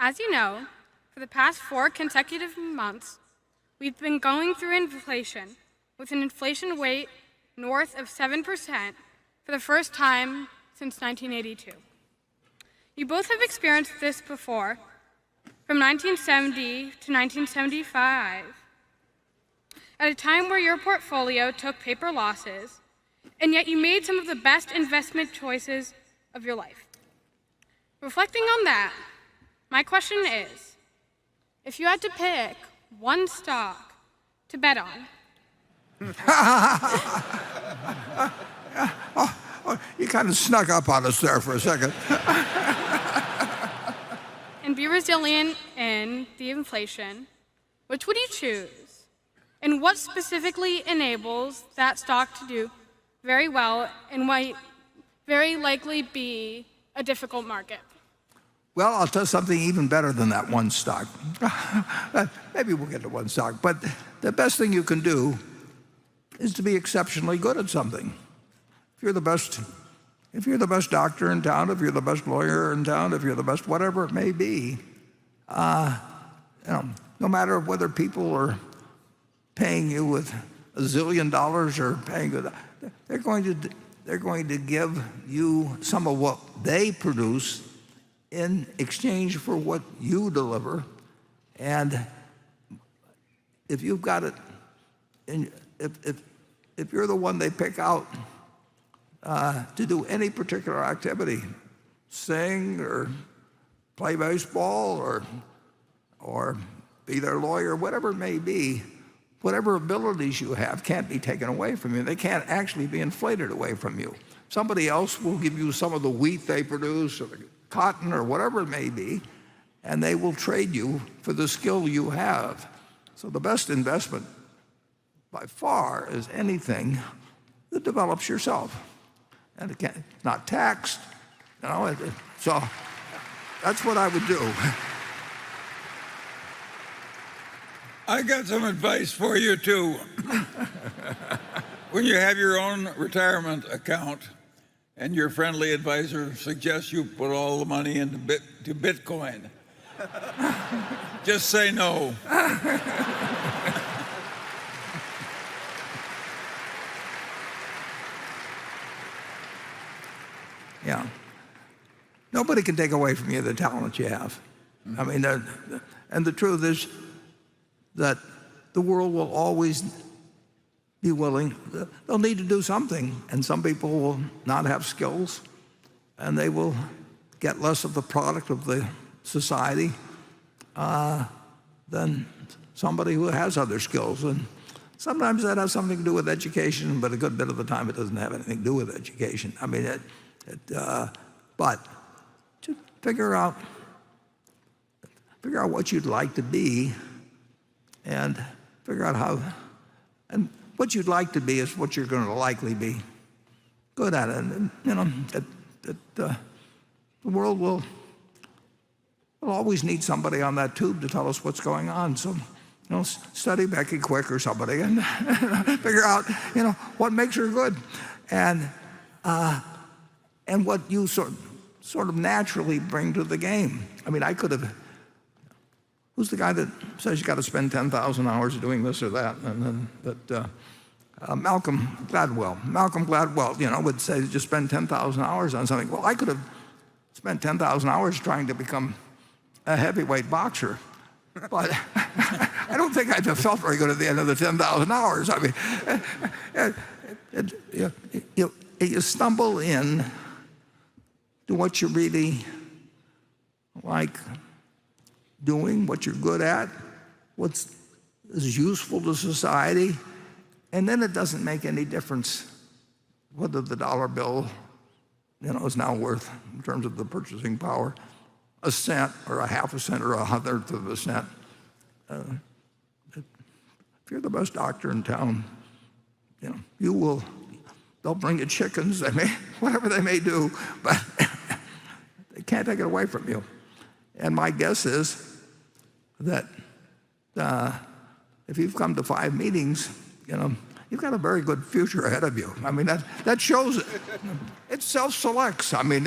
As you know, for the past 4 consecutive months, we've been going through inflation with an inflation rate north of 7% for the first time since 1982. You both have experienced this before, from 1970 to 1975, at a time where your portfolio took paper losses, and yet you made some of the best investment choices of your life. Reflecting on that, my question is, if you had to pick one stock to bet on, You kind of snuck up on us there for a second. and be resilient in the inflation, which would you choose? And what specifically enables that stock to do very well and might very likely be a difficult market? Well, I'll tell you something even better than that one stock. Maybe we'll get to one stock, but the best thing you can do is to be exceptionally good at something. If you're the best doctor in town, if you're the best lawyer in town, if you're the best whatever it may be, no matter whether people are paying you with $1 zillion or paying you, they're going to give you some of what they produce in exchange for what you deliver. And if you've got it, and if you're the one they pick out to do any particular activity, sing or play baseball or be their lawyer, whatever it may be, whatever abilities you have can't be taken away from you. They can't actually be inflated away from you. Somebody else will give you some of the wheat they produce or the cotton or whatever it may be, and they will trade you for the skill you have. So the best investment by far is anything that develops yourself. And again, it's not taxed, so that's what I would do. I got some advice for you too. When you have your own retirement account and your friendly advisor suggests you put all the money into Bitcoin, just say no. Yeah. Nobody can take away from you the talent you have. I mean, and the truth is that the world will always be willing. They'll need to do something, and some people will not have skills, and they will get less of the product of the society than somebody who has other skills. And sometimes that has something to do with education, but a good bit of the time it doesn't have anything to do with education. I mean, but to figure out what you'd like to be, and figure out how, and what you'd like to be is what you're going to likely be good at. And the world will always need somebody on that tube to tell us what's going on. So, study Becky Quick or somebody and figure out, what makes her good, and what you sort of naturally bring to the game. I mean, I could have. Who's the guy that says you got to spend 10,000 hours doing this or that? And then Malcolm Gladwell. Malcolm Gladwell, would say just spend 10,000 hours on something. Well, I could have spent 10,000 hours trying to become a heavyweight boxer, but I don't think I'd have felt very good at the end of the 10,000 hours. I mean, you stumble in to what you really like doing, what you're good at, what is useful to society, and then it doesn't make any difference whether the dollar bill, is now worth, in terms of the purchasing power, a cent or a half a cent or a hundredth of a cent. If you're the best doctor in town, they'll bring you chickens, whatever they may do, but they can't take it away from you. And my guess is that if you've come to 5 meetings, you've got a very good future ahead of you. I mean, that shows it. It self-selects. I mean,